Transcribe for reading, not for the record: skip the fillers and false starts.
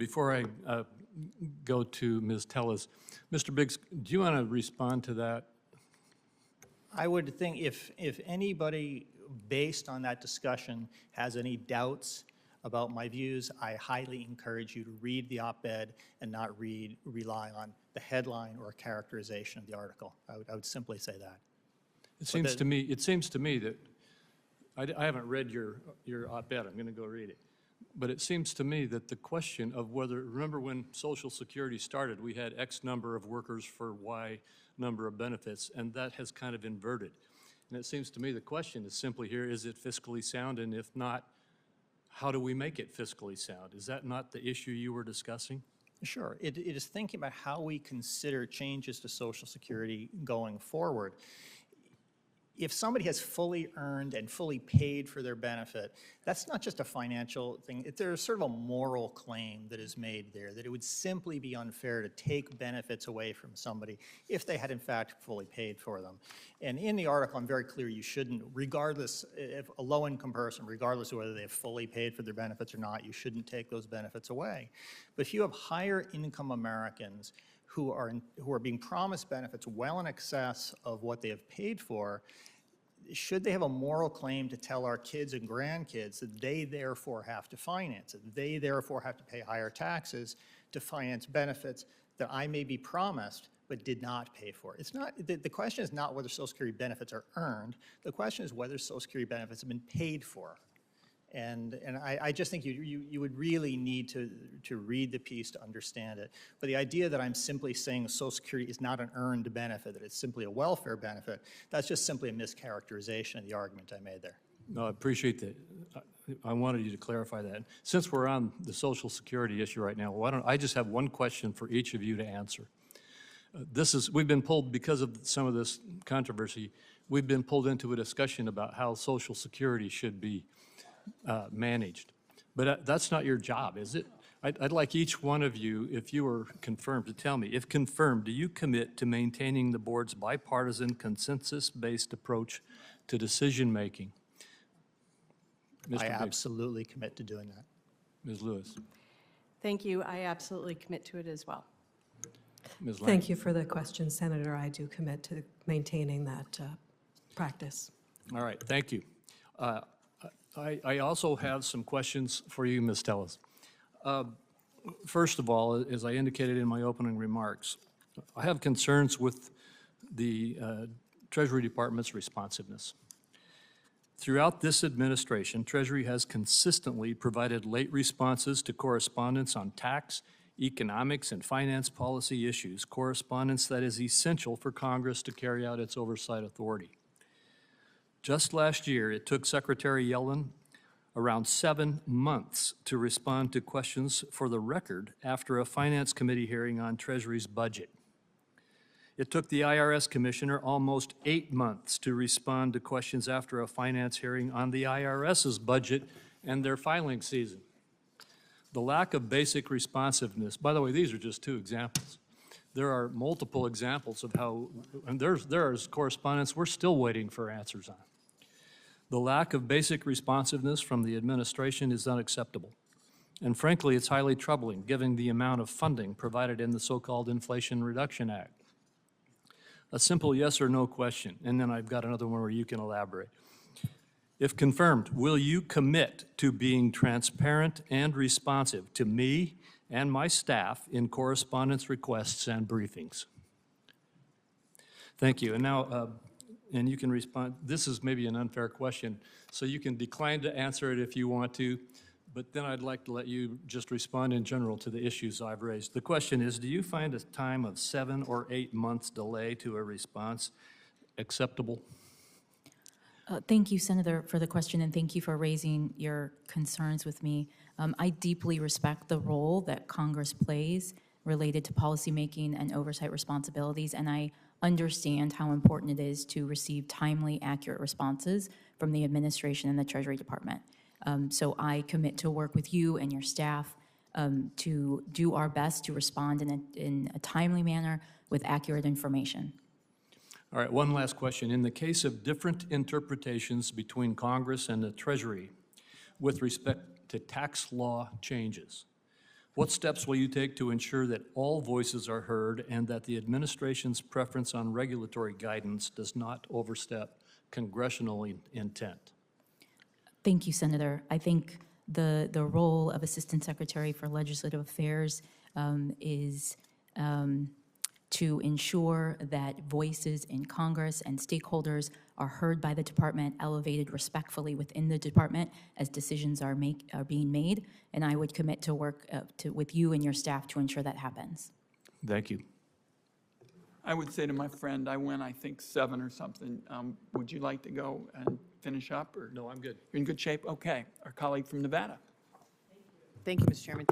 before I go to Ms. Tellis, Mr. Biggs, do you want to respond to that? I would think if anybody, based on that discussion, has any doubts about my views, I highly encourage you to read the op-ed and not rely on the headline or characterization of the article. I would simply say that. It seems to me that I haven't read your op-ed. I'm going to go read it. But it seems to me that the question of whether, remember when Social Security started, we had X number of workers for Y number of benefits, and that has kind of inverted. And it seems to me the question is simply here, is it fiscally sound? And if not, how do we make it fiscally sound? Is that not the issue you were discussing? Sure. It is thinking about how we consider changes to Social Security going forward. If somebody has fully earned and fully paid for their benefit, that's not just a financial thing. There's sort of a moral claim that is made there, that it would simply be unfair to take benefits away from somebody if they had in fact fully paid for them. And in the article, I'm very clear you shouldn't, regardless, if a low-income person, regardless of whether they have fully paid for their benefits or not, you shouldn't take those benefits away. But if you have higher income Americans who are being promised benefits well in excess of what they have paid for, should they have a moral claim to tell our kids and grandkids that they therefore have to finance it? They therefore have to pay higher taxes to finance benefits that I may be promised but did not pay for. It's not, the question is not whether Social Security benefits are earned. The question is whether Social Security benefits have been paid for. And I just think you would really need to read the piece to understand it. But the idea that I'm simply saying Social Security is not an earned benefit, that it's simply a welfare benefit, that's just simply a mischaracterization of the argument I made there. No, I appreciate that. I wanted you to clarify that. Since we're on the Social Security issue right now, why don't I just have one question for each of you to answer. We've been pulled, because of some of this controversy, we've been pulled into a discussion about how Social Security should be managed. But that's not your job, is it? I'd like each one of you, if you were confirmed, to tell me, if confirmed, do you commit to maintaining the board's bipartisan, consensus-based approach to decision-making? I absolutely commit to doing that. Ms. Lewis. Thank you. I absolutely commit to it as well. Ms. Lang. Thank you for the question, Senator. I do commit to maintaining that practice. All right, thank you. I also have some questions for you, Ms. Tellis. First of all, as I indicated in my opening remarks, I have concerns with the Treasury Department's responsiveness. Throughout this administration, Treasury has consistently provided late responses to correspondence on tax, economics, and finance policy issues, correspondence that is essential for Congress to carry out its oversight authority. Just last year, it took Secretary Yellen around 7 months to respond to questions for the record after a Finance Committee hearing on Treasury's budget. It took the IRS Commissioner almost 8 months to respond to questions after a finance hearing on the IRS's budget and their filing season. The lack of basic responsiveness, by the way, these are just 2 examples. There are multiple examples of how, and there is correspondence we're still waiting for answers on. The lack of basic responsiveness from the administration is unacceptable. And frankly, it's highly troubling given the amount of funding provided in the so-called Inflation Reduction Act. A simple yes or no question, and then I've got another one where you can elaborate. If confirmed, will you commit to being transparent and responsive to me and my staff in correspondence requests and briefings? Thank you. And now, and you can respond. This is maybe an unfair question, so you can decline to answer it if you want to, but then I'd like to let you just respond in general to the issues I've raised. The question is, do you find a time of 7 or 8 months delay to a response acceptable? Thank you, Senator, for the question, and thank you for raising your concerns with me. I deeply respect the role that Congress plays related to policymaking and oversight responsibilities, and I understand how important it is to receive timely, accurate responses from the administration and the Treasury Department. So I commit to work with you and your staff to do our best to respond in a timely manner with accurate information. All right, one last question. In the case of different interpretations between Congress and the Treasury with respect to tax law changes, What steps will you take to ensure that all voices are heard and that the administration's preference on regulatory guidance does not overstep congressional intent? Thank you, Senator. I think the role of Assistant Secretary for Legislative Affairs is to ensure that voices in Congress and stakeholders are heard by the department, elevated respectfully within the department as decisions are being made, and I would commit to work with you and your staff to ensure that happens. Thank you. I would say to my friend, I went, I think, 7 or something. Would you like to go and finish up, or? No, I'm good. You're in good shape? Okay. Our colleague from Nevada. Thank you, Mr. Chairman. Thank